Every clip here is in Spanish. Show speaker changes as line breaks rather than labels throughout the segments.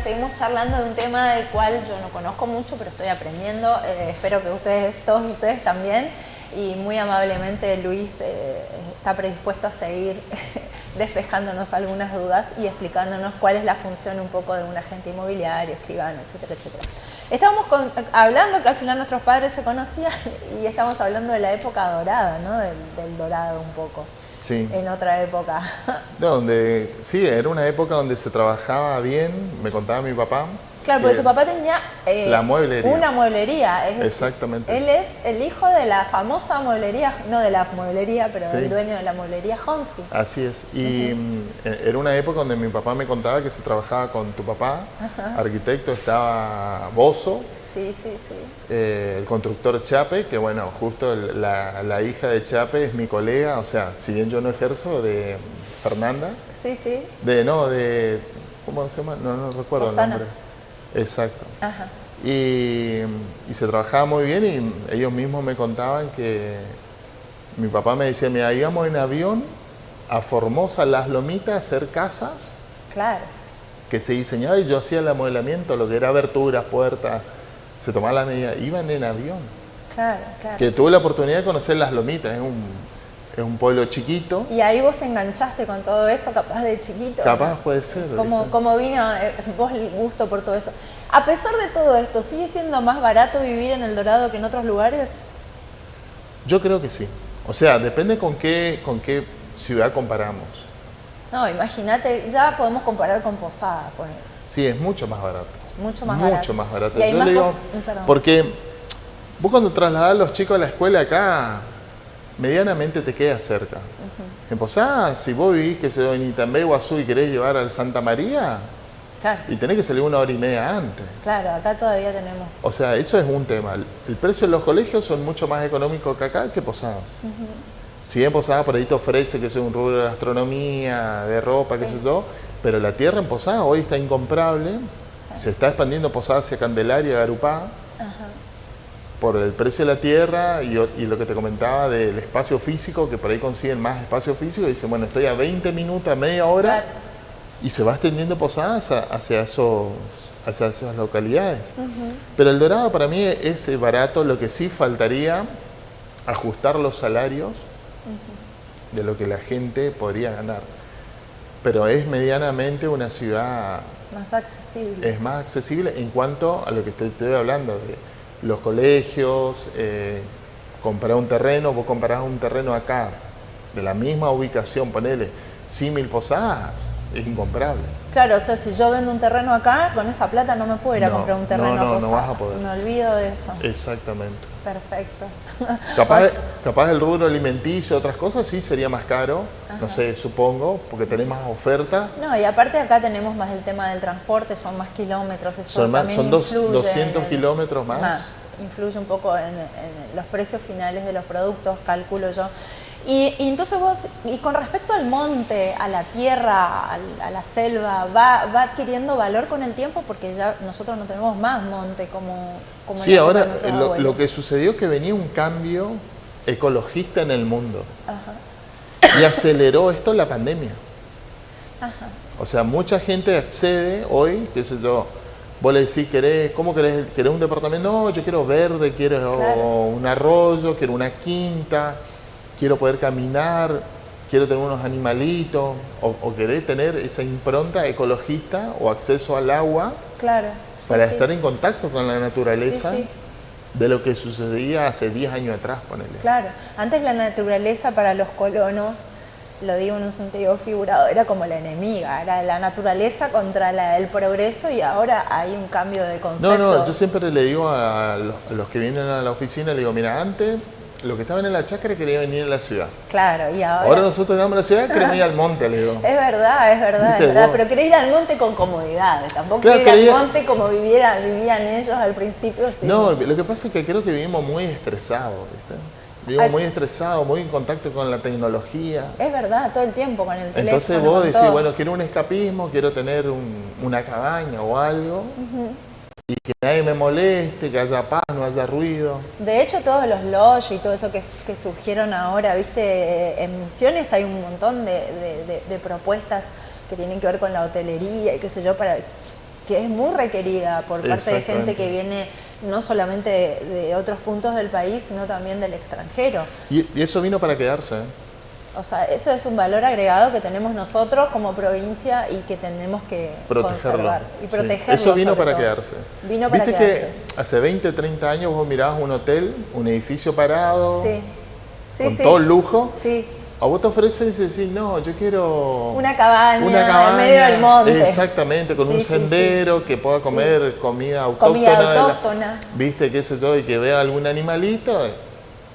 seguimos charlando de un tema del cual yo no conozco mucho, pero estoy aprendiendo. Espero que todos ustedes también. Y muy amablemente Luis está predispuesto a seguir despejándonos algunas dudas y explicándonos cuál es la función un poco de un agente inmobiliario, escribano, etcétera, etcétera. Estábamos hablando que al final nuestros padres se conocían y estamos hablando de la época dorada, ¿no? Del dorado un poco.
Sí.
En otra época.
No, sí, era una época donde se trabajaba bien, me contaba mi papá.
Claro, porque tu papá tenía
la mueblería.
Una mueblería.
Exactamente.
Él es el hijo de la famosa mueblería, no de la mueblería, pero
sí.
el dueño de la mueblería Humphrey.
Así es. Y era una época donde mi papá me contaba que se trabajaba con tu papá, arquitecto, estaba Bozo.
Sí, sí, sí.
El constructor Chape, que bueno, justo la hija de Chape es mi colega, o sea, si bien yo no ejerzo, de Fernanda.
Sí, sí.
¿Cómo se llama? No recuerdo
Osana.
el nombre. Exacto.
Ajá.
Y se trabajaba muy bien y ellos mismos me contaban que mi papá me decía, mira, íbamos en avión a Formosa, Las Lomitas, a hacer casas.
Claro.
Que se diseñaba y yo hacía el amueblamiento, lo que era aberturas, puertas, se tomaba la medida, iban en avión.
Claro, claro.
Que tuve la oportunidad de conocer Las Lomitas, es un pueblo chiquito.
Y ahí vos te enganchaste con todo eso, capaz de chiquito.
Capaz puede ser.
¿Cómo vino vos el gusto por todo eso? A pesar de todo esto, ¿sigue siendo más barato vivir en El Dorado que en otros lugares?
Yo creo que sí. O sea, depende con qué ciudad comparamos.
No, imagínate, ya podemos comparar con Posadas.
Sí, es mucho más barato.
Mucho más barato.
Mucho más barato.
Y hay
yo
más
le digo, porque vos cuando trasladás a los chicos a la escuela acá, medianamente te queda cerca. En Posadas, si vos vivís, que se en Itambé, Guazú y querés llevar al Santa María,
claro.
Y tenés que salir 1 hora y media antes.
Claro, acá todavía tenemos.
O sea, eso es un tema. El precio de los colegios son mucho más económicos que acá que Posadas. Si bien Posadas por ahí te ofrece que sea un rubro de gastronomía, de ropa, qué sé yo, pero la tierra en Posadas hoy está incomparable. Se está expandiendo Posadas hacia Candelaria, Garupá, por el precio de la tierra y lo que te comentaba del espacio físico, que por ahí consiguen más espacio físico y dicen, bueno, estoy a 20 minutos, a media hora, claro. Y se va extendiendo Posadas hacia esas localidades. Pero El Dorado para mí es barato, lo que sí faltaría ajustar los salarios de lo que la gente podría ganar. Pero es medianamente una ciudad
más accesible.
Es más accesible en cuanto a lo que estoy hablando, de los colegios, comprar un terreno, vos comparás un terreno acá, de la misma ubicación, ponele, símil Posadas, es incomparable.
Claro, o sea, si yo vendo un terreno acá, con esa plata no me puedo ir a comprar un terreno a Posadas.
No vas a poder.
Me olvido de eso.
Exactamente.
Perfecto.
Capaz el rubro alimenticio, otras cosas, sí sería más caro, no sé, supongo, porque tenés más oferta.
No, y aparte acá tenemos más el tema del transporte, son más kilómetros. Eso
son 200 kilómetros más.
Influye un poco en los precios finales de los productos, calculo yo. Y entonces vos, y con respecto al monte, a la tierra, a la selva, ¿va adquiriendo valor con el tiempo? Porque ya nosotros no tenemos más monte como
sí, ahora lo que sucedió es que venía un cambio ecologista en el mundo. Y aceleró esto la pandemia. O sea, mucha gente accede hoy, qué sé yo, vos le decís, ¿cómo querés un departamento? No, yo quiero verde, quiero un arroyo, quiero una quinta, quiero poder caminar, quiero tener unos animalitos, o querés tener esa impronta ecologista o acceso al agua para estar en contacto con la naturaleza de lo que sucedía hace 10 años atrás, ponele.
Claro, antes la naturaleza para los colonos, lo digo en un sentido figurado, era como la enemiga, era la naturaleza contra el progreso y ahora hay un cambio de concepto.
No, yo siempre le digo a los que vienen a la oficina, le digo, mira, antes los que estaban en la chacra querían venir a la ciudad.
Claro, y ahora...
Ahora nosotros llegamos a la ciudad, queremos ir al monte, le digo.
Es verdad, pero querés ir al monte con comodidad, tampoco querés ir al monte como vivían ellos al principio. Sí.
No, lo que pasa es que creo que vivimos muy estresados, ¿viste? Vivimos muy estresados, muy en contacto con la tecnología.
Es verdad, todo el tiempo con el teléfono.
Entonces vos decís, bueno, quiero un escapismo, quiero tener una cabaña o algo. Y que nadie me moleste, que haya paz, no haya ruido.
De hecho, todos los lodge y todo eso que surgieron ahora, viste, en Misiones hay un montón de propuestas que tienen que ver con la hotelería y qué sé yo, para que es muy requerida por parte de gente
Exactamente.
que viene no solamente de otros puntos del país, sino también del extranjero.
Y eso vino para quedarse, ¿eh?
O sea, eso es un valor agregado que tenemos nosotros como provincia y que tenemos que
Protegerlo.
conservar y
Sí.
protegerlo.
Eso vino
sobre
para
todo.
quedarse.
Vino para
Viste
quedarse.
que hace 20, 30 años vos mirabas un hotel, un edificio parado,
Sí, sí,
con
sí.
todo el lujo.
Sí,
A vos te ofrecen y decís, no, yo quiero
una cabaña,
una
en medio del monte.
Exactamente, con
Sí,
un
sí,
sendero que pueda comer comida autóctona.
Comida autóctona.
Viste, qué sé yo, y que vea algún animalito.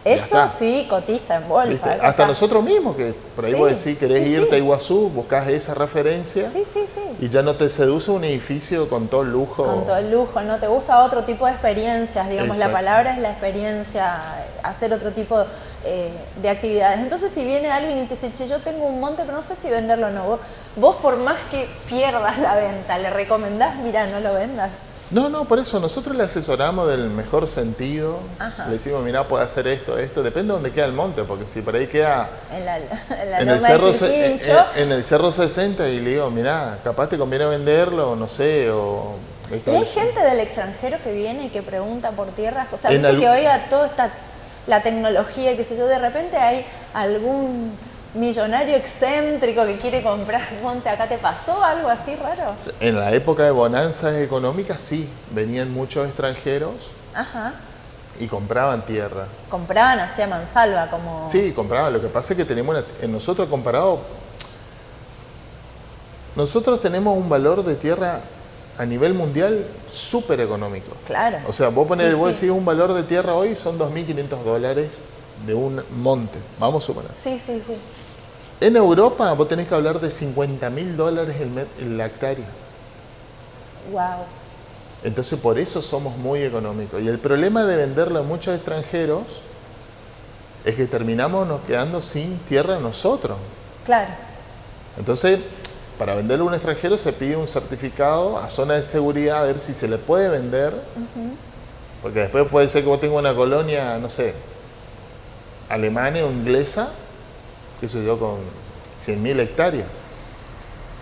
Eso
está.
sí cotiza en bolsa.
¿Viste?
eso
Hasta
está.
nosotros mismos, que por ahí
Sí,
vos decís, querés
sí,
irte
sí.
a Iguazú, buscás esa referencia
Sí, sí, sí.
y ya no te seduce un edificio con todo el lujo.
Con todo el lujo, ¿no? Te gusta otro tipo de experiencias, digamos,
Exacto.
la palabra es la experiencia, hacer otro tipo de actividades. Entonces, si viene alguien y te dice, che, yo tengo un monte, pero no sé si venderlo o no, vos por más que pierdas la venta, le recomendás, mira, no lo vendas.
No, por eso nosotros le asesoramos del mejor sentido.
Ajá.
Le decimos, mirá, puede hacer esto, depende de dónde queda el monte, porque si por ahí queda
En la
en
loma
el, cerro,
del Quirquincho,
en el cerro 60 y le digo, mirá, capaz te conviene venderlo, no sé, o...
y hay gente del extranjero que viene y que pregunta por tierras, o sea,
En
viste
al-
que hoy a toda la tecnología, qué sé yo, de repente hay algún millonario excéntrico que quiere comprar monte, ¿acá te pasó algo así raro?
En la época de bonanzas económicas sí, venían muchos extranjeros
Ajá.
y compraban tierra.
Compraban así a mansalva, como...
Sí, compraban. Lo que pasa es que tenemos nosotros comparado, nosotros tenemos un valor de tierra a nivel mundial súper económico.
Claro.
O sea, vos
Sí,
vos
sí.
decís un valor de tierra hoy son $2.500 de un monte, vamos a suponer.
Sí, sí, sí.
En Europa vos tenés que hablar de $50.000 en la hectárea.
Wow.
Entonces por eso somos muy económicos. Y el problema de venderlo a muchos extranjeros es que terminamos nos quedando sin tierra nosotros.
Claro.
Entonces, para venderlo a un extranjero se pide un certificado a zona de seguridad a ver si se le puede vender. Porque después puede ser que vos tengas una colonia, no sé, alemana o inglesa, qué sé yo, con 100.000 hectáreas.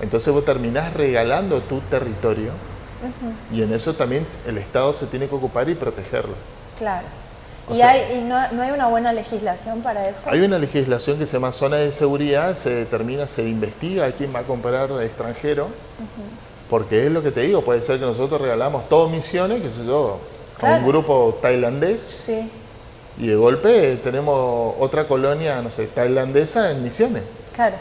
Entonces vos terminás regalando tu territorio y en eso también el Estado se tiene que ocupar y protegerlo.
Claro.
O
¿Y,
sea-
no hay una buena legislación para eso?
Hay una legislación que se llama zona de seguridad, se determina, se investiga a quién va a comprar de extranjero, porque es lo que te digo, puede ser que nosotros regalamos todo Misiones, qué sé yo, a
Claro.
un grupo tailandés
Sí,
y de golpe tenemos otra colonia, no sé, tailandesa en Misiones.
claro.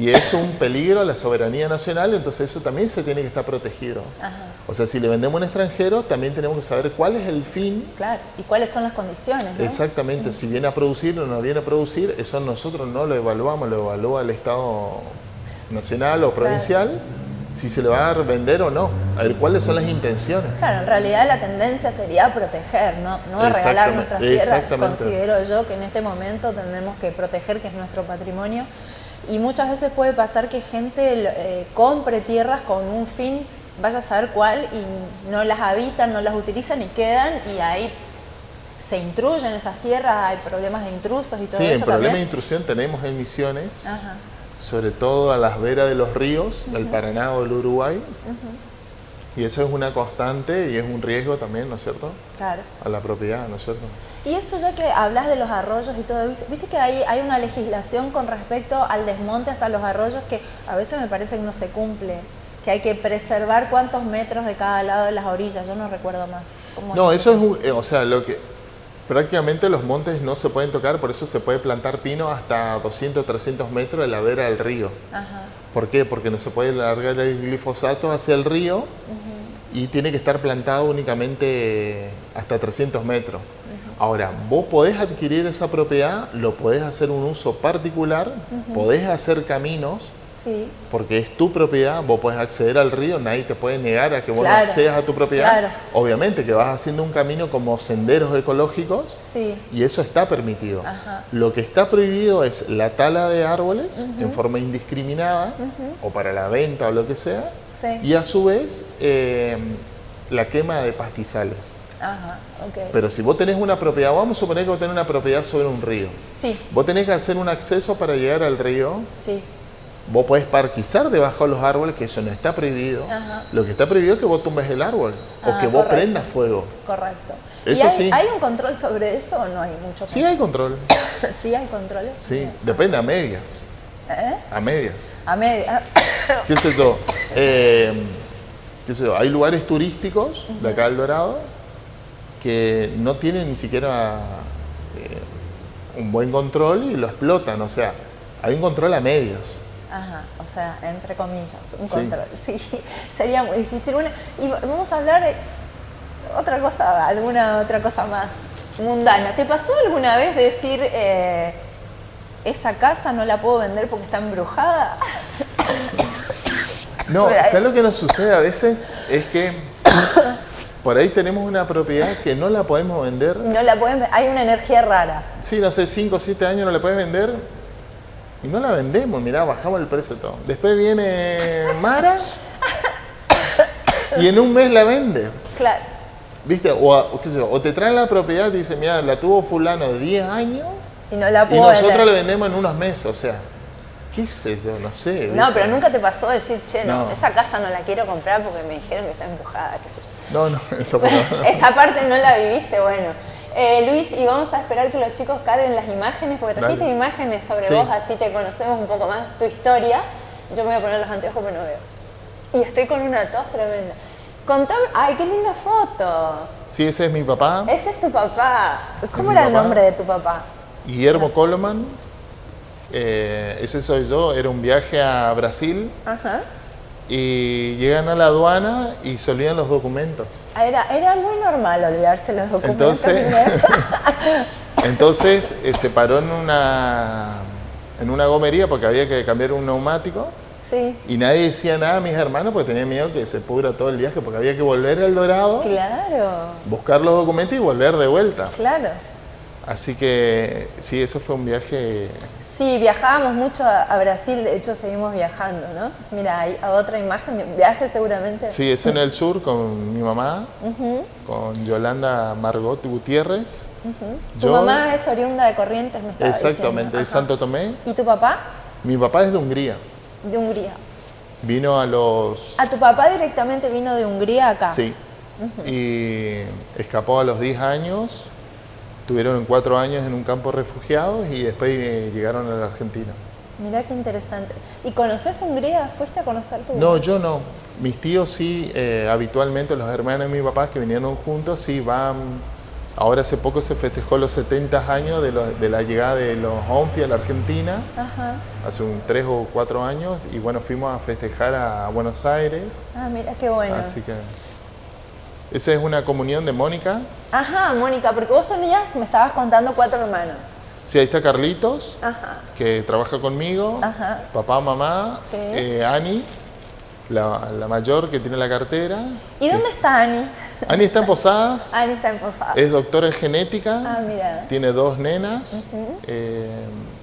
Y es un peligro a la soberanía nacional, entonces eso también se tiene que estar protegido.
Ajá.
O sea, si le vendemos a un extranjero, también tenemos que saber cuál es el fin.
Claro. ¿Y cuáles son las condiciones? ¿no?
Exactamente, si viene a producir o no viene a producir, eso nosotros no lo evaluamos, lo evalúa el Estado nacional o provincial, si se le va a vender o no, a ver cuáles son las intenciones.
Claro, en realidad la tendencia sería proteger, no regalar
Exactamente,
nuestras tierras.
exactamente.
Considero yo que en este momento tenemos que proteger, que es nuestro patrimonio. Y muchas veces puede pasar que gente compre tierras con un fin, vaya a saber cuál, y no las habitan, no las utilizan y quedan, y ahí se intruyen esas tierras, hay problemas de intrusos y todo
Sí,
eso
el problema de
también.
intrusión tenemos en Misiones,
Ajá,
sobre todo a las veras de los ríos, del Paraná o del Uruguay, y eso es una constante y es un riesgo también, ¿no es cierto?,
claro.
a la propiedad, ¿no es cierto?
Y eso ya que hablas de los arroyos y todo, viste que hay una legislación con respecto al desmonte hasta los arroyos que a veces me parece que no se cumple, que hay que preservar cuántos metros de cada lado de las orillas, yo no recuerdo más. ¿Cómo
No,
es
eso es, o sea, lo que prácticamente los montes no se pueden tocar, por eso se puede plantar pino hasta 200, 300 metros de la vera del río.
Ajá,
¿Por qué? Porque no se puede largar el glifosato hacia el río y tiene que estar plantado únicamente hasta 300 metros. Ahora, vos podés adquirir esa propiedad, lo podés hacer un uso particular, podés hacer caminos,
sí,
porque es tu propiedad, vos podés acceder al río, nadie te puede negar a que vos no
Claro,
accedas a tu propiedad.
claro.
Obviamente que vas haciendo un camino como senderos ecológicos
sí,
y eso está permitido.
Ajá.
Lo que está prohibido es la tala de árboles en forma indiscriminada o para la venta o lo que sea,
sí,
y a su vez la quema de pastizales.
ajá, ok.
Pero si vos tenés una propiedad, vamos a suponer que vos tenés una propiedad sobre un río.
Sí,
Vos tenés que hacer un acceso para llegar al río
sí,
vos podés parquizar debajo de los árboles, que eso no está prohibido.
Ajá.
Lo que está prohibido es que vos tumbes el árbol o que vos
correcto.
prendas fuego.
Correcto.
Eso
¿Y hay,
sí.
hay un control sobre eso o no hay mucho
Sí hay control.
control? Sí hay controles.
Sí, depende a medias.
¿Eh?
A medias.
A media.
¿Qué sé yo? ¿Qué sé yo? Hay lugares turísticos de acá del Dorado que no tienen ni siquiera un buen control y lo explotan. O sea, hay un control a medias.
Ajá, o sea, entre comillas, un
Sí.
control. Sí, sería muy difícil. Y vamos a hablar de otra cosa, alguna otra cosa más mundana. ¿Te pasó alguna vez decir, esa casa no la puedo vender porque está embrujada?
No,
Pero
¿sabes lo que nos sucede a veces? Es que por ahí tenemos una propiedad que no la podemos vender.
No la pueden, hay una energía rara.
Sí, no sé, 5 o 7 años no la puedes vender y no la vendemos. Mirá, bajamos el precio todo. Después viene Mara y en un mes la vende.
Claro.
¿Viste? O, qué sé yo, o te traen la propiedad y te dicen, mira, la tuvo fulano de 10 años
Y no la
y
puedo
nosotros
vender.
la vendemos en unos meses. O sea, qué sé yo, no sé.
No,
¿viste?
pero nunca te pasó decir, che, no,
No.
esa casa no la quiero comprar porque me dijeron que está embrujada, qué sé yo.
No, eso fue no.
Esa parte no la viviste, bueno. Luis, y vamos a esperar que los chicos carguen las imágenes, porque trajiste
Dale.
imágenes sobre
Sí.
vos, así te conocemos un poco más tu historia. Yo me voy a poner los anteojos porque no veo. Y estoy con una tos tremenda. Contame, ay, qué linda foto.
Sí, ese es mi papá,
Ese es tu papá. ¿Cómo
mi
era el
papá.
nombre de tu papá?
Guillermo Coleman. Ese soy yo, era un viaje a Brasil
Ajá.
y llegan a la aduana y se olvidan los documentos.
Era muy normal olvidarse los documentos.
Entonces-
¿no?
Entonces se paró en una gomería porque había que cambiar un neumático
Sí,
y nadie decía nada a mis hermanos porque tenía miedo que se pudra todo el viaje porque había que volver al Dorado,
claro,
buscar los documentos y volver de vuelta.
claro.
Así que sí, eso fue un viaje.
Sí, viajábamos mucho a Brasil, de hecho seguimos viajando, ¿no? Mira, hay otra imagen de un viaje seguramente.
Sí, es en el sur con mi mamá, con Yolanda Margot Gutiérrez.
Tu mamá es oriunda de Corrientes, me estaba
Exactamente,
diciendo.
de
Ajá.
Santo Tomé.
¿Y tu papá?
Mi papá es de Hungría.
De Hungría.
Vino a los...
¿A tu papá directamente vino de Hungría acá?
Sí. Y escapó a los 10 años. Tuvieron 4 años en un campo de refugiados y después llegaron a la Argentina.
Mirá qué interesante. ¿Y conoces Hungría? ¿Fuiste a conocer tu
No, yo no. Mis tíos sí, habitualmente los hermanos de mi papá que vinieron juntos, sí van. Ahora hace poco se festejó los 70 años de la llegada de los Onfi a la Argentina,
Ajá.
hace 3 o 4 años, y bueno, fuimos a festejar a Buenos Aires,
Ah, mira qué bueno.
así que esa es una comunión de Mónica.
Ajá, Mónica, porque vos tenías, me estabas contando 4 hermanos.
Sí, ahí está Carlitos,
Ajá.
que trabaja conmigo,
Ajá.
papá, mamá,
Sí.
Ani, la mayor que tiene la cartera.
¿Y dónde está Ani?
Ani está en Posadas.
Ani está en Posada.
Es doctora en genética,
Ah, mira.
tiene 2 nenas.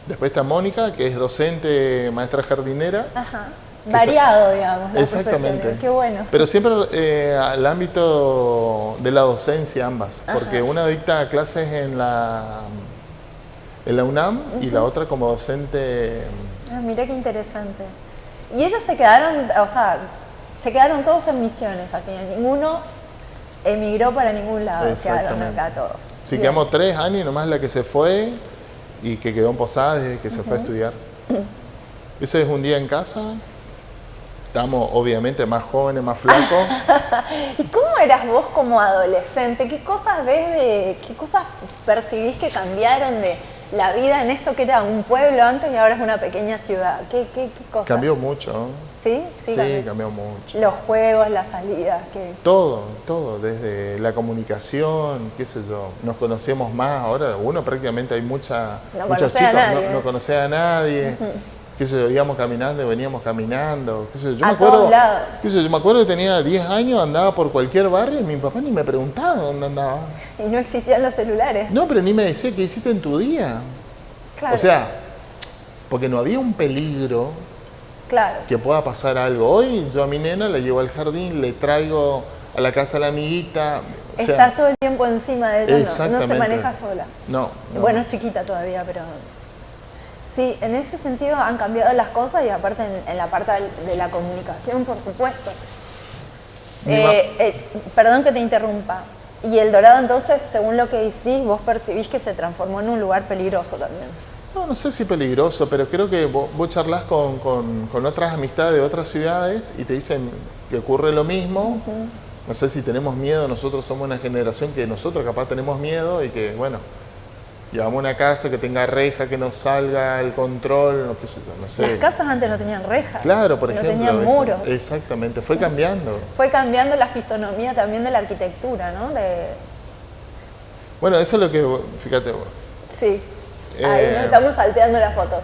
Después está Mónica, que es docente, maestra jardinera.
Ajá. Variado, digamos. las
Exactamente.
profesiones. Qué bueno.
Pero siempre al ámbito de la docencia ambas, porque una dicta clases en la UNAM y la otra como docente.
Ah, mira qué interesante. Y ellos se quedaron, o sea, se quedaron todos en Misiones al final. Ninguno emigró para ningún lado. Quedaron
Exactamente.
acá todos.
Sí,
Bien.
quedamos 3 años, nomás la que se fue y que quedó en Posadas desde que se fue a estudiar. Ese es un día en casa. Estamos obviamente más jóvenes, más flacos.
¿Y cómo eras vos como adolescente? ¿Qué cosas qué cosas percibís que cambiaron de la vida en esto que era un pueblo antes y ahora es una pequeña ciudad? ¿Qué cosas?
Cambió mucho.
¿Sí?
Sí,
cambió.
cambió mucho.
Los juegos, las salidas,
Todo, desde la comunicación, qué sé yo, nos conocemos más, ahora uno prácticamente hay muchos
No conocés a
chicos,
nadie.
no conocía a nadie, qué sé yo, íbamos caminando y veníamos caminando, qué sé yo,
A todos lados.
qué sé yo, me acuerdo que tenía 10 años, andaba por cualquier barrio y mi papá ni me preguntaba dónde andaba.
y no existían los celulares.
No, pero ni me decía qué hiciste en tu día.
Claro.
O sea, porque no había un peligro
claro.
que pueda pasar algo. Hoy yo a mi nena la llevo al jardín, le traigo a la casa a la amiguita. O sea,
Estás todo el tiempo encima de ella, no se
Exactamente.
maneja sola.
no.
Bueno, es chiquita todavía, pero... Sí, en ese sentido han cambiado las cosas y aparte en la parte de la comunicación, por supuesto. Perdón que te interrumpa. Y El Dorado entonces, según lo que decís, vos percibís que se transformó en un lugar peligroso también.
No, no sé si peligroso, pero creo que vos charlas con otras amistades de otras ciudades y te dicen que ocurre lo mismo. No sé si tenemos miedo, nosotros somos una generación que nosotros capaz tenemos miedo y que, bueno, llevamos una casa que tenga reja, que no salga el control, no sé.
Las casas antes no tenían rejas.
Claro, por ejemplo.
No tenían muros.
Exactamente, fue cambiando.
Fue cambiando la fisonomía también de la arquitectura, ¿no?
Bueno, eso es lo que, fíjate vos.
Sí, ahí nos estamos salteando las fotos.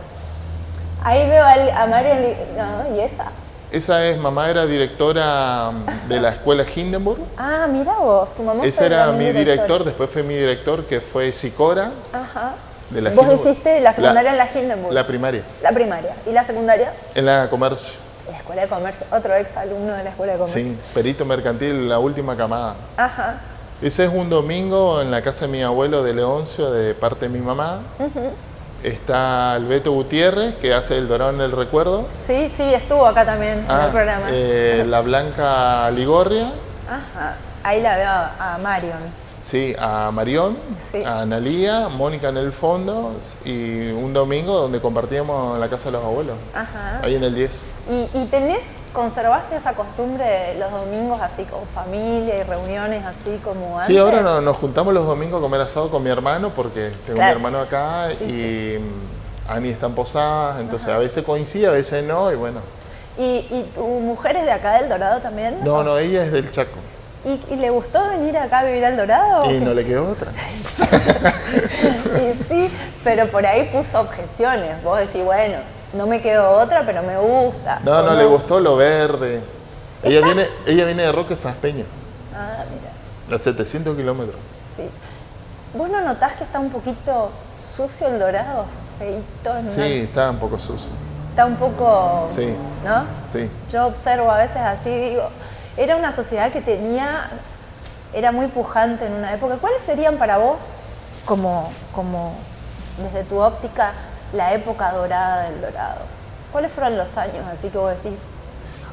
Ahí veo a Mario, no, ¿y esa?
Esa es, mamá era directora de la escuela Hindenburg.
Ah, mira vos, tu mamá
Ese
fue
era mi director, después fue mi director que fue Sicora.
Ajá.
De la
¿Vos
Hindenburg.
hiciste la secundaria en la Hindenburg?
La primaria.
La primaria. ¿Y la secundaria?
En la comercio.
La escuela de comercio, otro ex alumno de la escuela de comercio.
Sí, perito mercantil, la última camada.
Ajá.
Ese es un domingo en la casa de mi abuelo de Leoncio, de parte de mi mamá. Está el Beto Gutiérrez, que hace El Dorado en el Recuerdo.
Sí, sí, estuvo acá también en el programa.
La Blanca Ligorria.
Ajá. Ahí la veo a Marion.
Sí, a Marión,
Sí.
a Analía, Mónica en el fondo y un domingo donde compartíamos en la casa de los abuelos.
Ajá.
Ahí en el 10.
¿Y conservaste esa costumbre de los domingos así con familia y reuniones así como antes?
Sí, ahora nos juntamos los domingos a comer asado con mi hermano porque tengo
Claro.
mi hermano acá
Sí,
y Ani está en Posadas, entonces a veces coincide, a veces no y bueno.
¿Y tu mujer es de acá del Dorado también?
No, ella es del Chaco.
¿Y le gustó venir acá a vivir al Dorado?
Y no le quedó otra.
Y sí, pero por ahí puso objeciones. Vos decís, bueno, no me quedó otra, pero me gusta.
No, le gustó lo verde. Ella viene de Roque Saspeña,
Ah, mira,
a 700 kilómetros.
sí. ¿Vos no notás que está un poquito sucio el Dorado? Feito, ¿no?
Sí, está un poco sucio.
Está un poco...
Sí.
¿No?
Sí.
Yo observo a veces así, digo, era una sociedad que era muy pujante en una época. ¿Cuáles serían para vos, como desde tu óptica, la época dorada del Dorado? ¿Cuáles fueron los años así que vos decís?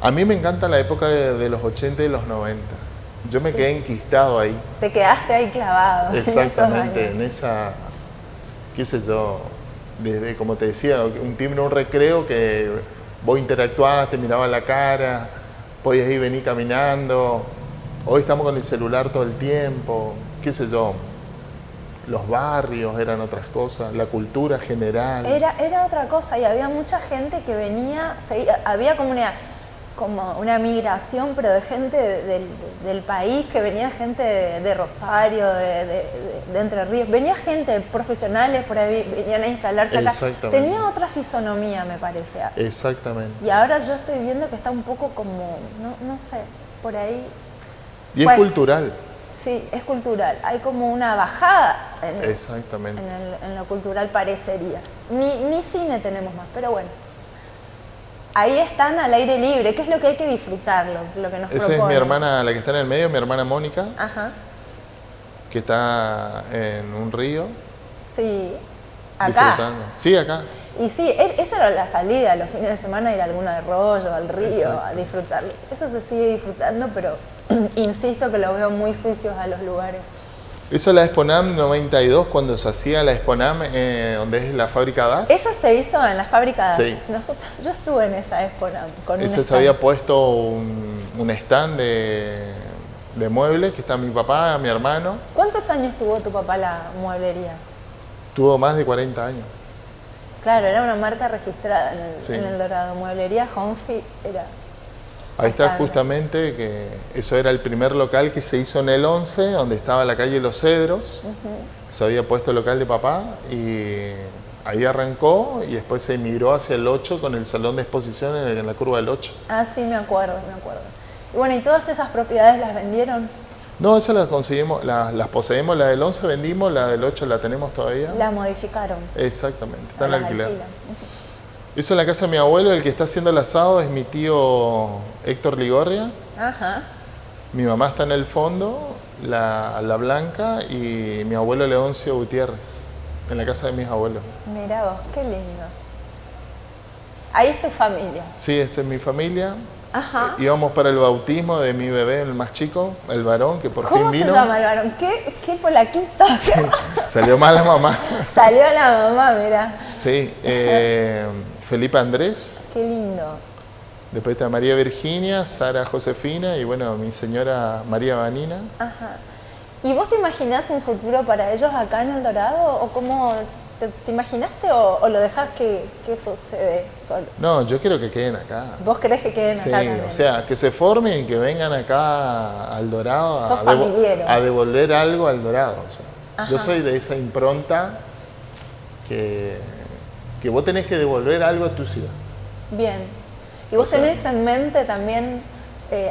A mí me encanta la época de los 80 y los 90. Yo me quedé enquistado ahí.
Te quedaste ahí clavado.
Exactamente,
en
en esa, qué sé yo, desde, como te decía, un timbre, un recreo que vos interactuabas, te mirabas la cara, podías ir venir caminando. Hoy estamos con el celular todo el tiempo, qué sé yo. Los barrios eran otras cosas, la cultura general.
Era otra cosa y había mucha gente que venía, había como una migración, pero de gente del país, que venía gente de Rosario, de Entre Ríos, venía gente, profesionales por ahí, venían a instalarse acá.
Exactamente.
Tenía otra fisonomía, me parece.
Exactamente.
Y ahora yo estoy viendo que está un poco como, no sé, por ahí.
Y es
Bueno,
cultural.
Sí, es cultural. Hay como una bajada
Exactamente.
en lo cultural, parecería. Ni cine tenemos más, pero bueno. Ahí están al aire libre, que es lo que hay que disfrutar, lo que nos
Esa es mi
proponen.
hermana, la que está en el medio, mi hermana Mónica,
Ajá,
que está en un río
sí. Acá.
disfrutando. Sí, acá.
Y sí, esa era la salida, los fines de semana ir a algún arroyo, al río,
Exacto.
a disfrutarlos. Eso se sigue disfrutando, pero insisto que lo veo muy sucios a los lugares.
Eso es la Exponam 92, cuando se hacía la Exponam, donde es la fábrica DAS.
Eso se hizo en las fábricas.
Sí.
Yo estuve en esa expo con
Ese
un
se había puesto un stand de muebles, que está mi papá, mi hermano.
¿Cuántos años tuvo tu papá la mueblería?
Tuvo más de 40 años.
Claro, era una marca registrada
Sí.
en el Dorado. Mueblería Honfi era...
Ahí está
Bastante.
justamente, que eso era el primer local que se hizo en el 11, donde estaba la calle Los Cedros. Se había puesto el local de papá y ahí arrancó y después se emigró hacia el 8 con el salón de exposición en la curva del 8.
Ah, sí, me acuerdo. Y bueno, ¿y todas esas propiedades las vendieron?
No, esas las conseguimos, las poseemos, la del 11 vendimos, la del 8 la tenemos todavía.
Las modificaron.
Exactamente, está en
las
alquiler.
alquilan.
Eso en la casa de mi abuelo, el que está haciendo el asado es mi tío Héctor Ligorria.
Ajá.
Mi mamá está en el fondo, la Blanca, y mi abuelo Leoncio Gutiérrez, en la casa de mis abuelos.
Mirá vos, qué lindo. Ahí es tu familia.
Sí, esa es mi familia.
Ajá.
Íbamos para el bautismo de mi bebé, el más chico, el varón, que por fin
¿Cómo
vino.
se llama el varón? ¿Qué polaquito?
Sí, salió mal la mamá.
Salió la mamá, mira.
Sí, Felipe Andrés.
Qué lindo.
Después está María Virginia, Sara Josefina y bueno, mi señora María Vanina.
Ajá. ¿Y vos te imaginás un futuro para ellos acá en El Dorado? ¿O cómo te imaginaste o lo dejás que sucede solo?
No, yo quiero que queden acá.
¿Vos querés que queden
Sí,
acá también?
o sea, que se formen y que vengan acá al Dorado
Sos familiero.
a devolver algo al Dorado. O sea,
Ajá.
yo soy de esa impronta que vos tenés que devolver algo a tu ciudad.
Bien. ¿Y vos
O sea,
tenés en mente también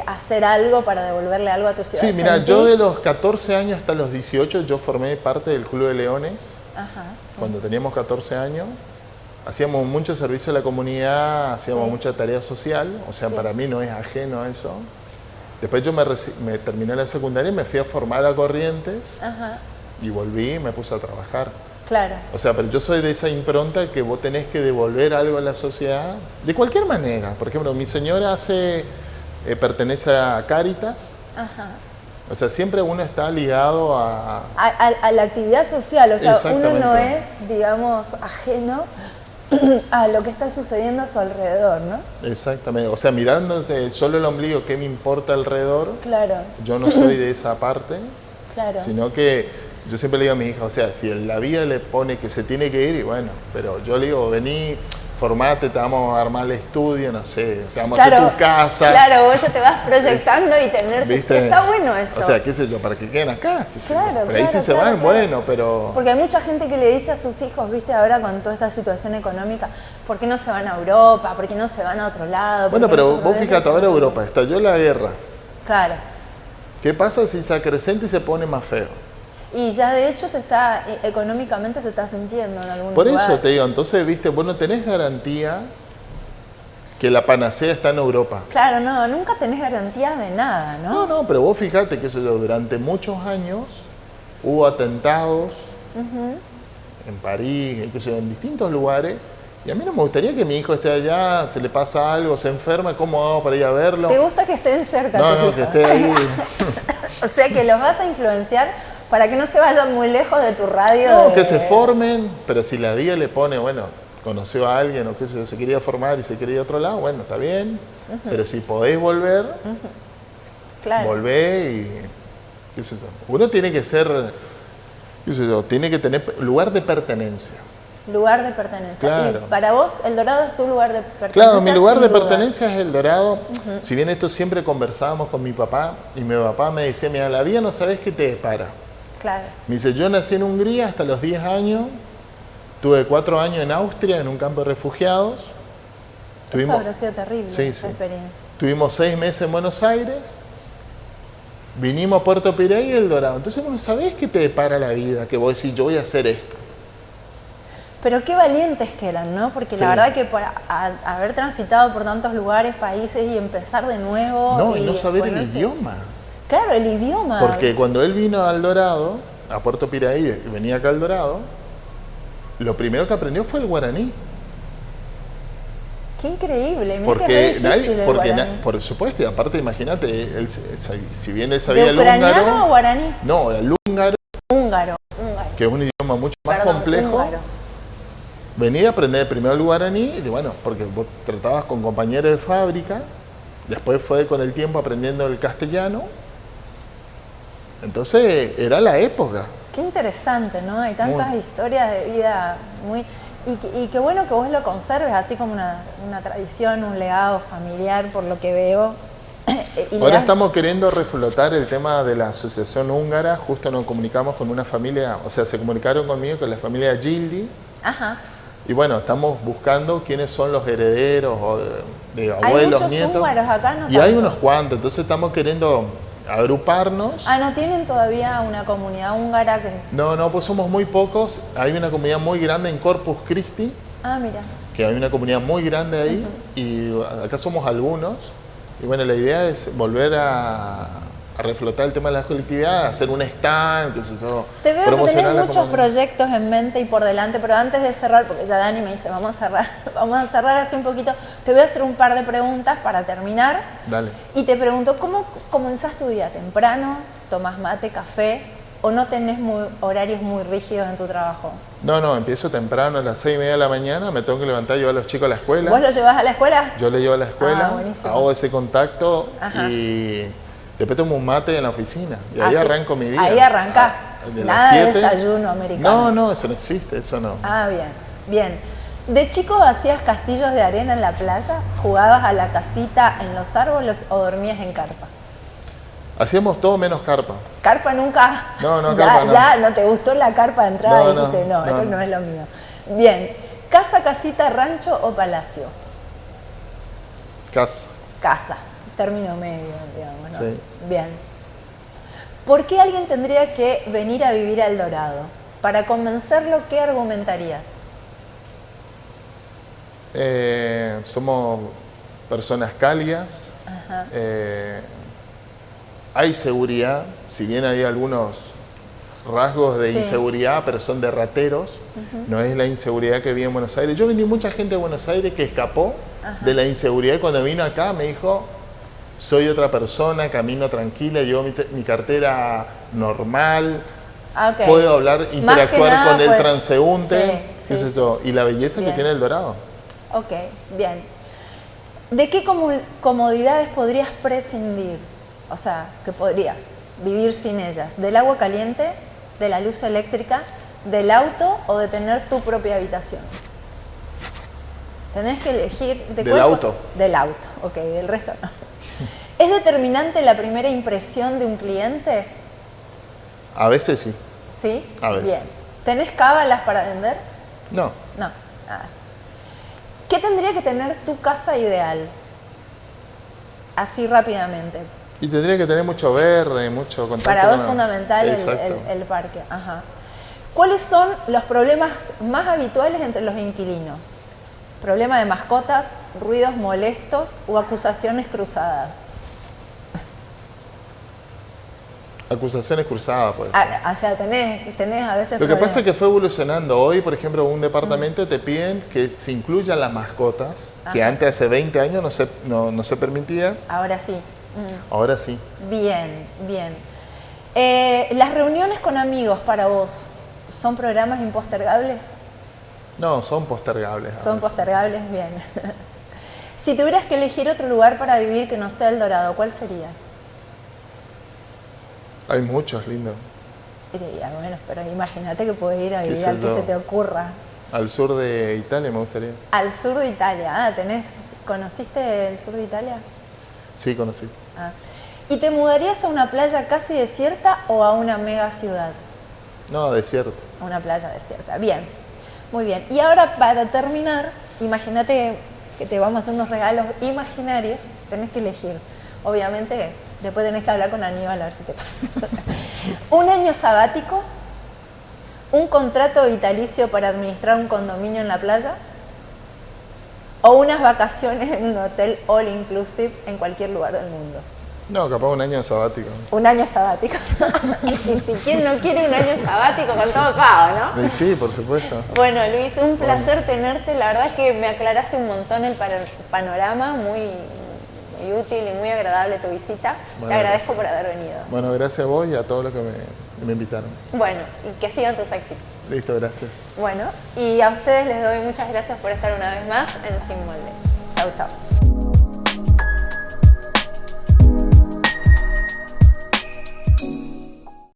hacer algo para devolverle algo a tu ciudad?
Sí, mira,
¿Sentís?
yo de los 14 años hasta los 18 yo formé parte del Club de Leones.
Ajá, sí.
Cuando teníamos 14 años, hacíamos mucho servicio a la comunidad, hacíamos
Sí.
mucha tarea social, o sea,
Sí.
para mí no es ajeno a eso. Después yo me terminé la secundaria y me fui a formar a Corrientes
Ajá,
y volví y me puse a trabajar.
claro.
O sea, pero yo soy de esa impronta que vos tenés que devolver algo a la sociedad, de cualquier manera. Por ejemplo, mi señora pertenece a Cáritas,
Ajá.
o sea, siempre uno está ligado a...
A la actividad social, o sea, uno no
Exactamente.
es, digamos, ajeno a lo que está sucediendo a su alrededor, ¿no?
Exactamente, o sea, mirándote solo el ombligo, ¿qué me importa alrededor?
Claro,
Yo no soy de esa parte,
claro.
sino que yo siempre le digo a mi hija, o sea, si la vida le pone que se tiene que ir, y bueno, pero yo le digo, vení, formate, te vamos a armar el estudio, no sé, te vamos a hacer tu casa.
Claro, vos ya te vas proyectando y tener
¿Viste?
Está bueno eso.
O sea, qué sé yo, para que queden acá, qué sé yo.
Claro,
Pero ahí si
claro,
se
claro,
van,
claro.
bueno, pero...
Porque hay mucha gente que le dice a sus hijos, viste, ahora con toda esta situación económica, ¿por qué no se van a Europa? ¿Por qué no se van a otro lado? ¿Por
Bueno,
qué
pero
no se
vos
van a-
fíjate, ahora Europa, estalló la guerra.
Claro.
¿Qué pasa si se acrecenta y se pone más feo?
Y ya de hecho económicamente se está sintiendo en algún
Por
lugar.
eso te digo, entonces, viste, vos no tenés garantía que la panacea está en Europa.
Claro, no, nunca tenés garantías de nada, ¿no?
No, pero vos fíjate que eso yo, durante muchos años hubo atentados en París, qué sé yo, en distintos lugares, y a mí no me gustaría que mi hijo esté allá, se le pasa algo, se enferma, ¿cómo hago para ir a verlo?
¿Te gusta que estén cerca?
No,
tus
no,
hijos?
que esté ahí.
O sea que los vas a influenciar para que no se vayan muy lejos de tu radio.
No,
de-
que se formen, pero si la vida le pone, bueno, conoció a alguien o qué sé yo, se quería formar y se quería ir a otro lado, bueno, está bien, pero si podéis volver,
Claro.
volvé y qué sé yo. Uno tiene que ser, qué sé yo, tiene que tener lugar de pertenencia.
Lugar de pertenencia.
Claro.
Y para vos, El Dorado es tu lugar de pertenencia.
Claro, mi lugar
sin
de
duda.
pertenencia es El Dorado. Si bien esto siempre conversábamos con mi papá y mi papá me decía, mira, la vida no sabes qué te depara.
Claro.
Me dice, yo nací en Hungría hasta los 10 años, tuve 4 años en Austria, en un campo de refugiados.
Eso habrá sido terrible,
Sí,
esa
sí.
experiencia.
Tuvimos 6 meses en Buenos Aires, vinimos a Puerto Pirey y El Dorado. Entonces, vos no sabés qué te depara la vida, que vos decís, yo voy a hacer esto.
Pero qué valientes que eran, ¿no? Porque
Sí.
la verdad que haber transitado por tantos lugares, países y empezar de nuevo.
No, y no saber el
ponerse-
idioma.
Claro, el idioma.
Porque cuando él vino al Dorado, a Puerto Piraí, y venía acá al Dorado, lo primero que aprendió fue el guaraní.
Qué increíble. Mirá que
Porque
re
nadie,
difícil el
porque
guaraní.
por supuesto, y aparte imagínate, él, si bien él
¿De
sabía el
ucraniano o
húngaro,
guaraní?
no, el húngaro,
Húngaro.
que es un idioma mucho más
Perdón,
complejo,
húngaro.
venía a aprender primero el guaraní, y bueno, porque vos tratabas con compañeros de fábrica, después fue con el tiempo aprendiendo el castellano, entonces era la época.
Qué interesante, ¿no? Hay tantas historias de vida muy... Y qué bueno que vos lo conserves así como una tradición, un legado familiar, por lo que veo. Y le
Ahora
das-
estamos queriendo reflotar el tema de la asociación húngara, justo nos comunicamos con una familia, o sea, se comunicaron conmigo con la familia Gildi,
Ajá.
y bueno, estamos buscando quiénes son los herederos o de
Hay
abuelos,
muchos
nietos.
húngaros acá, ¿no?
Y hay
tantos.
unos cuantos, entonces estamos queriendo agruparnos.
Ah, ¿no tienen todavía una comunidad húngara que...?
No, pues somos muy pocos. Hay una comunidad muy grande en Corpus Christi,
Ah, mira.
que hay una comunidad muy grande ahí, y acá somos algunos. Y bueno, la idea es volver a a reflotar el tema de las colectividades, hacer un stand, qué sé yo,
Te veo que tenés
promocionar la
muchos
comunidad.
proyectos en mente y por delante, pero antes de cerrar, porque ya Dani me dice, vamos a cerrar así un poquito, te voy a hacer un par de preguntas para terminar.
Dale.
Y te pregunto, ¿cómo comenzás tu día? ¿Temprano? ¿Tomás mate, café? ¿O no tenés horarios muy rígidos en tu trabajo?
No, empiezo temprano a las 6:30 de la mañana, me tengo que levantar y llevar a los chicos a la escuela.
¿Vos los llevás a la escuela?
Yo le llevo a la escuela,
buenísimo.
hago ese contacto.
Ajá.
Y después tomo un mate en la oficina y ahí
sí.
arranco mi día.
Ahí arrancás.
De
Nada
las
de
7.
desayuno americano.
No, eso no existe, eso no.
Bien, bien. ¿De chico hacías castillos de arena en la playa? ¿Jugabas a la casita en los árboles o dormías en carpa?
Hacíamos todo menos carpa.
¿Carpa nunca?
No,
ya,
carpa no.
Ya no te gustó la carpa de entrada y
No,
dijiste, no, esto
no.
no es lo mío. Bien. ¿Casa, casita, rancho o palacio?
Casa.
Casa. Término medio, digamos, ¿no?
Sí.
Bien. ¿Por qué alguien tendría que venir a vivir a El Dorado? Para convencerlo, ¿qué argumentarías?
Somos personas cálidas.
Ajá.
Hay seguridad, si bien hay algunos rasgos de
Sí.
inseguridad, pero son de rateros. No es la inseguridad que vi en Buenos Aires. Yo vendí mucha gente de Buenos Aires que escapó de la inseguridad y cuando vino acá me dijo, soy otra persona, camino tranquila, llevo mi cartera normal,
Ok.
puedo hablar,
Más que
interactuar
nada,
con el
pues,
transeúnte,
sí,
qué
sí,
sé yo, y la belleza
Bien.
que tiene El Dorado.
Ok, bien. ¿De qué comodidades podrías prescindir? O sea, que podrías vivir sin ellas. ¿Del agua caliente, de la luz eléctrica, del auto o de tener tu propia habitación? Tenés que elegir...
Del auto.
Del auto, ok, del resto no. ¿Es determinante la primera impresión de un cliente?
A veces sí,
¿Sí?
A veces.
Bien. ¿Tenés cábalas para vender?
no.
No. ¿Qué tendría que tener tu casa ideal? Así rápidamente.
Y tendría que tener mucho verde, mucho contacto.
Para vos es
con-
fundamental
Exacto.
el parque. Ajá. ¿Cuáles son los problemas más habituales entre los inquilinos? ¿Problema de mascotas, ruidos molestos o acusaciones cruzadas?
Acusaciones cruzadas, pues.
O sea, tenés a veces
Lo que
problemas.
pasa es que fue evolucionando. Hoy, por ejemplo, en un departamento te piden que se incluyan las mascotas, que
Ajá.
antes, hace 20 años, no se permitía.
Ahora sí.
Ahora sí.
Bien, bien. ¿Las reuniones con amigos para vos son programas impostergables?
No, son postergables. a
Son
veces.
postergables, bien. Si tuvieras que elegir otro lugar para vivir que no sea El Dorado, ¿cuál sería?
Hay muchos, lindo.
Y diría, bueno, pero imagínate que puedes ir a
¿Qué
vivir
sé
al que
yo?
se te ocurra.
Al sur de Italia me gustaría.
Al sur de Italia. ¿Conociste el sur de Italia?
Sí, conocí.
¿Y te mudarías a una playa casi desierta o a una mega ciudad?
No, desierto.
A una playa desierta. Bien, muy bien. Y ahora para terminar, imagínate que te vamos a hacer unos regalos imaginarios, tenés que elegir. Obviamente, después tenés que hablar con Aníbal a ver si te pasa. Un año sabático, un contrato vitalicio para administrar un condominio en la playa o unas vacaciones en un hotel all inclusive en cualquier lugar del mundo.
No, capaz un año sabático.
Un año sabático. Y si quién no quiere un año sabático con todo pago, ¿no?
Y sí, por supuesto.
Bueno, Luis, un placer tenerte. La verdad es que me aclaraste un montón el panorama, muy útil y muy agradable tu visita.
Bueno,
Te agradezco
gracias.
por haber venido.
Bueno, gracias a vos y a todos los que me invitaron.
Bueno, y que sigan tus éxitos.
Listo, gracias.
Bueno, y a ustedes les doy muchas gracias por estar una vez más en Sin Molde. Chau, chau.